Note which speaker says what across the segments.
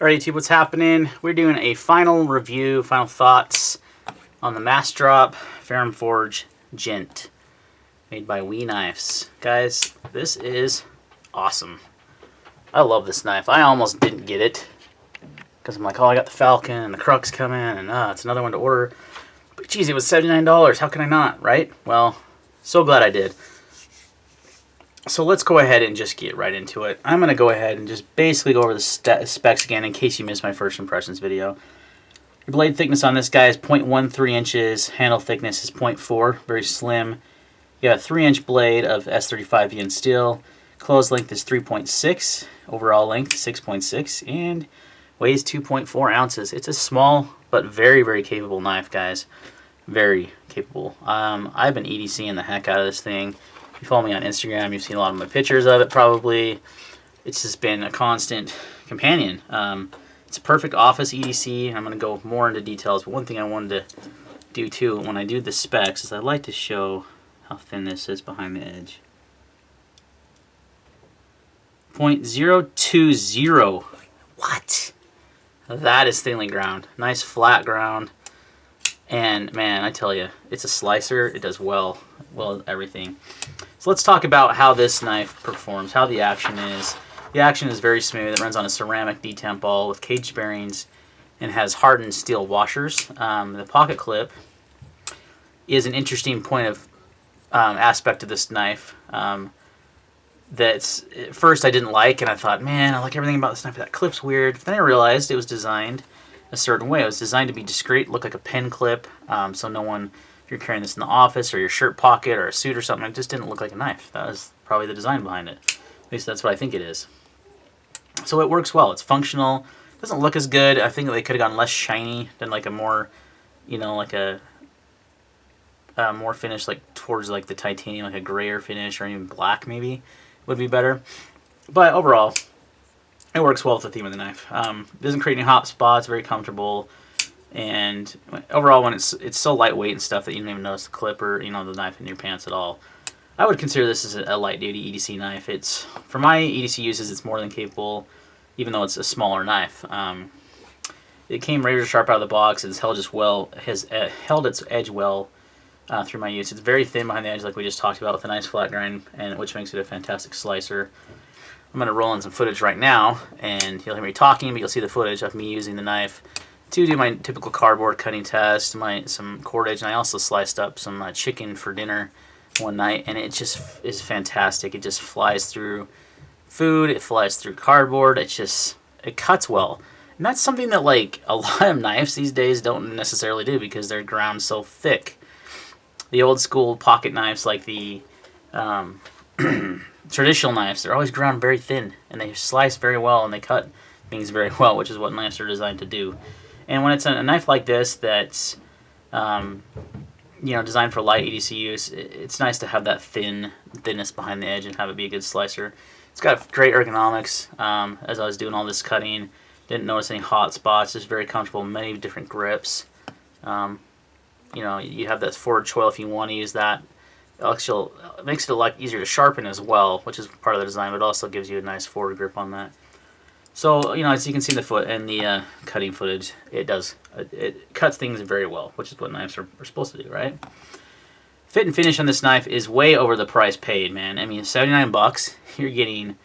Speaker 1: Alright YouTube, what's happening? We're doing a final review, final thoughts on the Massdrop Ferrum Forge Gent, made by We Knives. Guys, this is awesome. I love this knife. I almost didn't get it, because I'm like, oh, I got the Falcon, and the Crux coming, and it's another one to order. But geez, it was $79, how can I not, right? Well, so glad I did. So let's go ahead and just get right into it. I'm going to go ahead and just basically go over the specs again in case you missed my first impressions video. Your blade thickness on this guy is 0.13 inches. Handle thickness is 0.4, very slim. You have a 3-inch blade of S35VN steel. Closed length is 3.6. Overall length 6.6. And weighs 2.4 ounces. It's a small but very, very capable knife, guys. Very capable. I've been EDCing the heck out of this thing. If you follow me on Instagram, you've seen a lot of my pictures of it probably. It's just been a constant companion. It's a perfect office EDC. I'm going to go more into details, but one thing I wanted to do too when I do the specs is I like to show how thin this is behind the edge. 0.020. What? That is thinly ground. Nice flat ground. And man, I tell you, it's a slicer. It does well everything. So let's talk about how this knife performs, how the action is. The action is very smooth. It runs on a ceramic detemp ball with cage bearings and has hardened steel washers. The pocket clip is an interesting point of aspect of this knife. That's at first I didn't like, and I thought, man, I like everything about this knife. That clip's weird. Then I realized it was designed a certain way. It was designed to be discreet, look like a pen clip, so no one, if you're carrying this in the office or your shirt pocket or a suit or something, it just didn't look like a knife. That was probably the design behind it. At least that's what I think it is. So it works well. It's functional. It doesn't look as good. I think they could have gone less shiny than like a more, you know, like a more finish like towards like the titanium, like a grayer finish or even black maybe would be better. But overall, it works well with the theme of the knife. It doesn't create any hot spots. Very comfortable. And overall, when it's so lightweight and stuff that you don't even notice the clip or the knife in your pants at all. I would consider this as a light duty EDC knife. It's for my EDC uses, it's more than capable, even though it's a smaller knife. It came razor sharp out of the box. It's held held its edge well through my use. It's very thin behind the edge, like we just talked about, with a nice flat grind, and which makes it a fantastic slicer. I'm going to roll in some footage right now, and you'll hear me talking, but you'll see the footage of me using the knife to do my typical cardboard cutting test, some cordage, and I also sliced up some chicken for dinner one night, and it just is fantastic. It just flies through food, it flies through cardboard, it cuts well. And that's something that like a lot of knives these days don't necessarily do because they're ground so thick. The old school pocket knives, like the traditional knives, they're always ground very thin, and they slice very well, and they cut things very well, which is what knives are designed to do. And when it's a knife like this that's designed for light EDC use, it's nice to have that thinness behind the edge and have it be a good slicer. It's got great ergonomics. As I was doing all this cutting, didn't notice any hot spots. Just very comfortable, many different grips. You have that forward choil if you want to use that. It makes it a lot easier to sharpen as well, which is part of the design, but it also gives you a nice forward grip on that. So, as you can see in the foot and the cutting footage, it cuts things very well, which is what knives are supposed to do, right? Fit and finish on this knife is way over the price paid, man. I mean, 79 bucks, you're getting,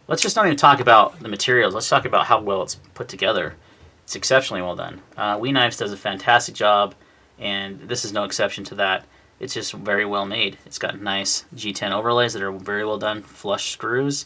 Speaker 1: let's just not even talk about the materials. Let's talk about how well it's put together. It's exceptionally well done. We Knives does a fantastic job, and this is no exception to that. It's just very well made. It's got nice G10 overlays that are very well done, flush screws.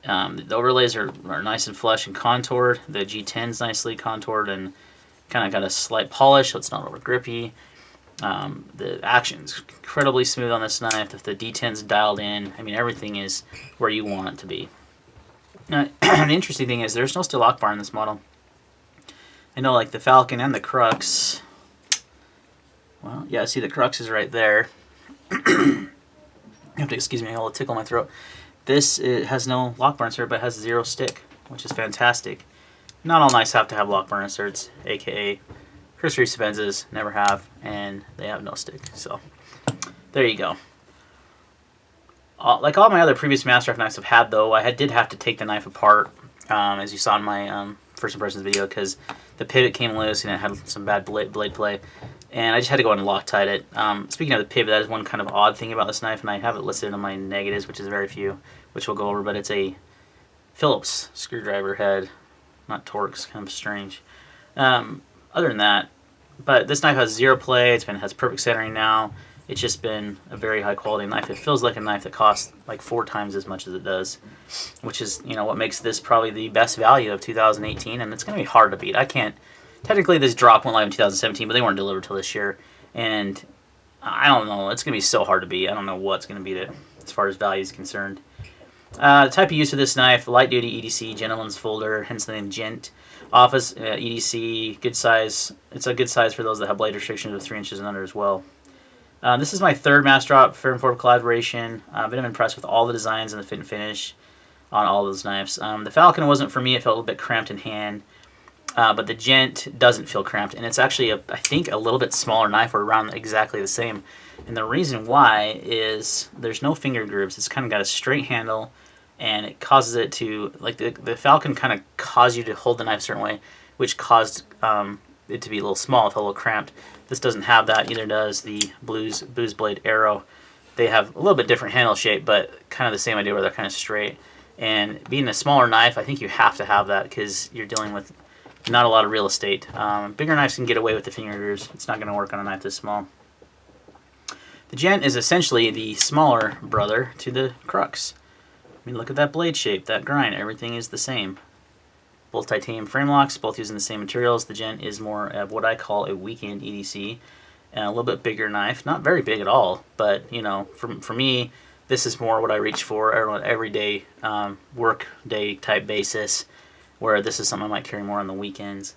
Speaker 1: The overlays are nice and flush and contoured. The G10's nicely contoured and kind of got a slight polish, so it's not over grippy. The action's incredibly smooth on this knife. The D10's dialed in. I mean, everything is where you want it to be. The interesting thing is there's no steel lock bar in this model. I know, like the Falcon and the Crux. Well, yeah, see the Crux is right there. You have to excuse me, I have a little tickle in my throat. This has no lock bar insert, but has 0 stick, which is fantastic. Not all knives have to have lock bar inserts, aka Chris Reeves Benz's never have, and they have no stick. So there you go. Like all my other previous Massdrop knives have had, though, I did have to take the knife apart, as you saw in my first impressions video because the pivot came loose and it had some bad blade play. And I just had to go and Loctite it. Speaking of the pivot, that is one kind of odd thing about this knife, and I have it listed on my negatives, which is very few, which we'll go over, but it's a Phillips screwdriver head, not Torx, kind of strange. Other than that, but this knife has zero play, has perfect centering now. It's just been a very high quality knife. It feels like a knife that costs like 4 times as much as it does, which is, you know, what makes this probably the best value of 2018, and it's going to be hard to beat. Technically, this drop went live in 2017, but they weren't delivered till this year. And I don't know. It's going to be so hard to beat. I don't know what's going to beat it as far as value is concerned. The type of use of this knife, light-duty EDC, gentleman's folder, hence the name Gent. Office, EDC, good size. It's a good size for those that have blade restrictions of 3 inches and under as well. This is my third Massdrop Ferrum collaboration. I've been impressed with all the designs and the fit and finish on all those knives. The Falcon wasn't for me. It felt a little bit cramped in hand. But the Gent doesn't feel cramped, and it's actually, I think, a little bit smaller knife, or around exactly the same. And the reason why is there's no finger grooves. It's kind of got a straight handle, and it causes it to, like the Falcon kind of caused you to hold the knife a certain way, which caused it to be a little small, it felt a little cramped. This doesn't have that, either does the Booz Blade Arrow. They have a little bit different handle shape, but kind of the same idea where they're kind of straight. And being a smaller knife, I think you have to have that because you're dealing with not a lot of real estate. Bigger knives can get away with the finger grooves. It's not going to work on a knife this small. The Gent is essentially the smaller brother to the Crux. I mean, look at that blade shape, that grind. Everything is the same. Both titanium frame locks, both using the same materials. The Gent is more of what I call a weekend EDC, and a little bit bigger knife. Not very big at all, but you know, for me, this is more what I reach for on an everyday work day type basis, where this is something I might carry more on the weekends.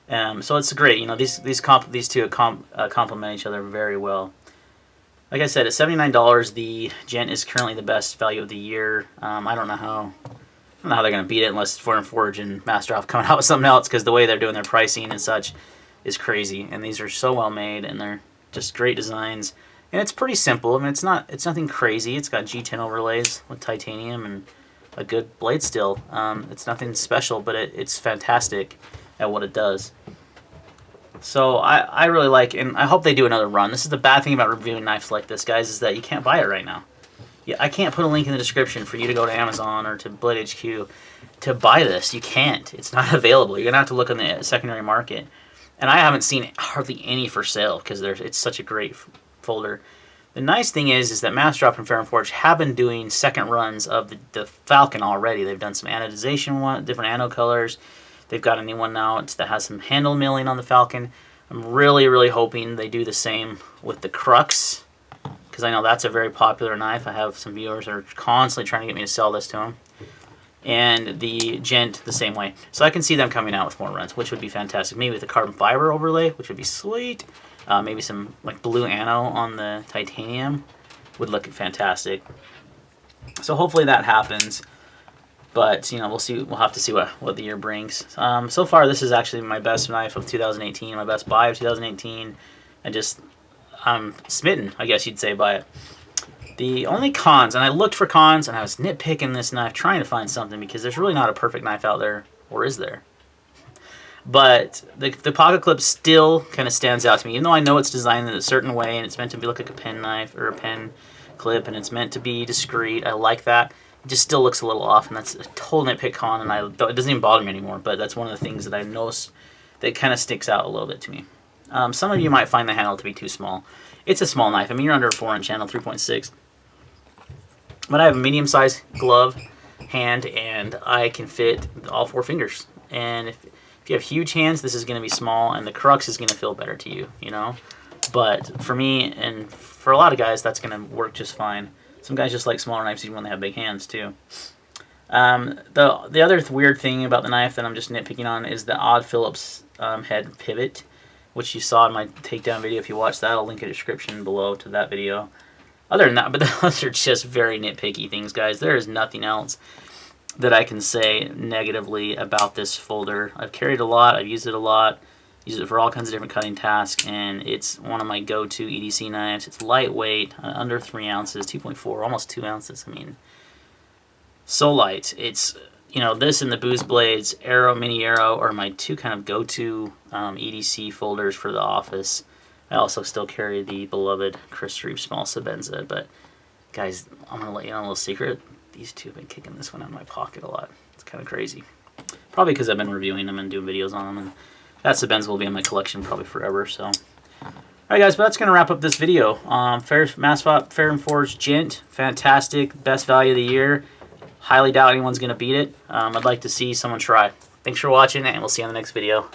Speaker 1: So it's great. You know, these two complement each other very well. Like I said, at $79, the Gent is currently the best value of the year. I don't know how they're going to beat it unless Foreign Forge and Massdrop coming out with something else, because the way they're doing their pricing and such is crazy. And these are so well made, and they're just great designs. And it's pretty simple. I mean, it's nothing crazy. It's got G10 overlays with titanium and a good blade steel. It's nothing special, but it's fantastic at what it does. So I really like, and I hope they do another run. This is the bad thing about reviewing knives like this, guys, is that you can't buy it right now. Yeah, I can't put a link in the description for you to go to Amazon or to Blade HQ to buy this. You can't. It's not available. You're going to have to look on the secondary market. And I haven't seen hardly any for sale because it's such a great folder. The nice thing is that Massdrop and Ferrum Forge have been doing second runs of the Falcon already. They've done some anodization, different anode colors. They've got a new one now that has some handle milling on the Falcon. I'm really, really hoping they do the same with the Crux, because I know that's a very popular knife. I have some viewers that are constantly trying to get me to sell this to them. And the Gent the same way. So I can see them coming out with more runs, which would be fantastic. Maybe with a carbon fiber overlay, which would be sweet. Maybe some like blue ano on the titanium would look fantastic. So hopefully that happens. But you know, we'll see. We'll have to see what the year brings. So far, this is actually my best knife of 2018, my best buy of 2018. I'm smitten, I guess you'd say, by it. The only cons, and I looked for cons, and I was nitpicking this knife, trying to find something, because there's really not a perfect knife out there, or is there? But the pocket clip still kind of stands out to me, even though I know it's designed in a certain way, and it's meant to be look like a pen knife or a pen clip, and it's meant to be discreet. I like that. It just still looks a little off, and that's a total nitpick con, and it doesn't even bother me anymore, but that's one of the things that I noticed that kind of sticks out a little bit to me. Some of you might find the handle to be too small. It's a small knife. I mean, you're under a 4-inch handle, 3.6. But I have a medium-sized glove hand, and I can fit all 4 fingers. And if you have huge hands, this is going to be small, and the Crux is going to feel better to you, you know? But for me, and for a lot of guys, that's going to work just fine. Some guys just like smaller knives even when they have big hands, too. The other weird thing about the knife that I'm just nitpicking on is the odd Phillips head pivot, which you saw in my takedown video. If you watched that, I'll link a description below to that video. Other than that, but those are just very nitpicky things, guys. There is nothing else that I can say negatively about this folder. I've carried a lot. I've used it a lot. Use it for all kinds of different cutting tasks, and it's one of my go-to EDC knives. It's lightweight, under 3 ounces, 2.4, almost 2 ounces. I mean, so light. It's, you know, this and the Boost Blades, Arrow, Mini Arrow are my two kind of go-to EDC folders for the office. I also still carry the beloved Chris Reeve Small Sabenza, but guys, I'm going to let you know a little secret. These two have been kicking this one out of my pocket a lot. It's kind of crazy. Probably because I've been reviewing them and doing videos on them, and that Sabenza will be in my collection probably forever, so. Alright guys, but that's going to wrap up this video. Massdrop Ferrum Forge Gent, fantastic, best value of the year. Highly doubt anyone's going to beat it. I'd like to see someone try. Thanks for watching, and we'll see you on the next video.